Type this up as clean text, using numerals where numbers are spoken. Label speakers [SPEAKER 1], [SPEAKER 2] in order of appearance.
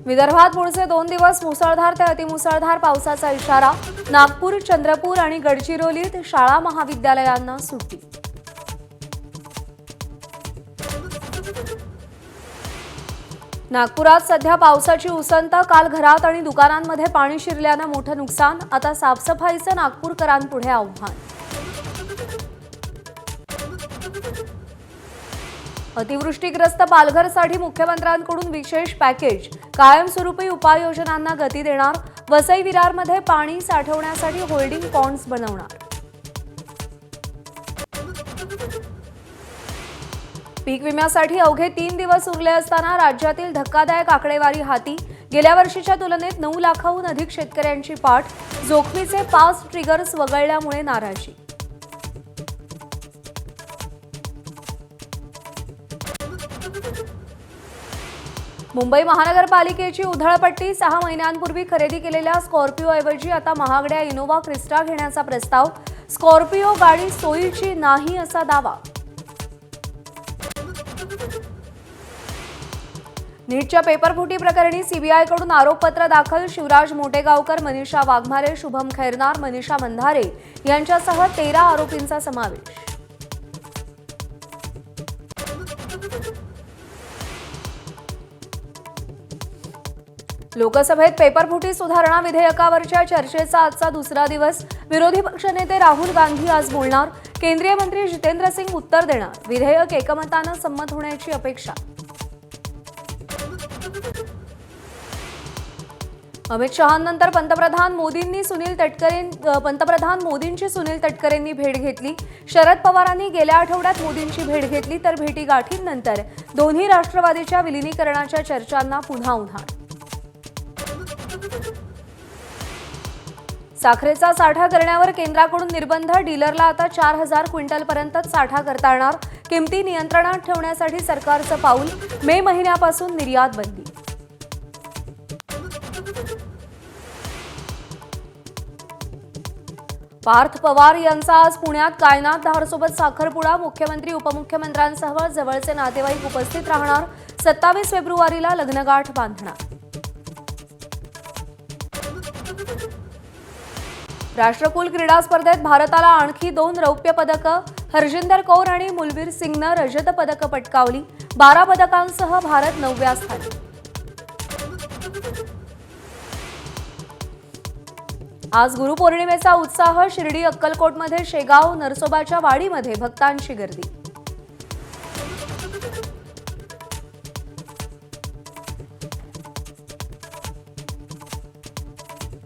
[SPEAKER 1] विदर्भात पुढचे 2 दिवस मुसळधार ते अतिमुसळधार पावसाचा इशारा। नागपूर, चंद्रपूर आणि गडचिरोलीत शाळा महाविद्यालयांना सुट्टी। नागपुरात सध्या पावसाची उसंत। काल घरात आणि दुकानांमध्ये पाणी शिरल्याने मोठे नुकसान। आता साफसफाईचे नागपूरकरांपुढे आव्हान। अतिवृष्टीग्रस्त पालघरसाठी मुख्यमंत्र्यांकडून विशेष पॅकेज। कायमस्वरूपी उपाययोजनांना गती देणार। वसई विरारमध्ये पाणी साठवण्यासाठी होल्डिंग पॉन्ड्स बनवणार। पीक विम्यासाठी अवघे 3 दिवस उरले असताना राज्यातील धक्कादायक आकडेवारी हाती। गेल्या वर्षीच्या तुलनेत 9 लाखाहून अधिक शेतकऱ्यांची पाठ। जोखमीचे 5 ट्रिगर्स वगळल्यामुळे नाराजी। मुंबई महानगरपालिकेची उधळपट्टी। 6 महिन्यांपूर्वी खरेदी केलेल्या स्कॉर्पिओऐवजी आता महागड्या इनोव्हा क्रिस्टा घेण्याचा प्रस्ताव। स्कॉर्पिओ गाडी सोयीची नाही असा दावा। नीटच्या पेपरफुटी प्रकरणी सीबीआयकडून आरोपपत्र दाखल। शिवराज मोटेगावकर, मनीषा वाघमारे, शुभम खैरनार, मनीषा मंधारे यांच्यासह 13 आरोपींचा समावेश। लोकसभेत पेपरफुटी सुधारणा विधेयकावरच्या चर्चेचा आजचा दुसरा दिवस। विरोधी पक्षनेते राहुल गांधी आज बोलणार। केंद्रीय मंत्री जितेंद्र सिंग उत्तर देणार। विधेयक एकमतानं संमत होण्याची अपेक्षा। अमित शहांनंतर पंतप्रधान मोदींची सुनील तटकरेंनी भेट घेतली। शरद पवारांनी गेल्या आठवड्यात मोदींची भेट घेतली, तर भेटीगाठींनंतर दोन्ही राष्ट्रवादीच्या विलिनीकरणाच्या चर्चांना पुन्हा उधाण। साखरेचा साठा करण्यावर केंद्राकडून निर्बंध। डीलरला आता 4000 क्विंटलपर्यंतच साठा करता येणार। किमती नियंत्रणात ठेवण्यासाठी सरकारचं पाऊल। मे महिन्यापासून निर्यात बंदी। पार्थ पवार यांचा आज पुण्यात कायनात धारसोबत साखरपुडा। मुख्यमंत्री, उपमुख्यमंत्र्यांसह जवळचे नातेवाईक उपस्थित राहणार। 27 फेब्रुवारीला लग्नगाठ बांधणार। राष्ट्रकुल क्रीडा स्पर्धेत भारताला आणखी 2 रौप्य पदकं। हरजिंदर कौर आणि मुलबीर सिंगनं रजत पदकं पटकावली। 12 पदकांसह भारत 9व्या स्थानी। आज गुरुपौर्णिमेचा उत्साह। शिर्डी, अक्कलकोटमध्ये शेगाव, नरसोबाच्या वाडीमध्ये भक्तांची गर्दी।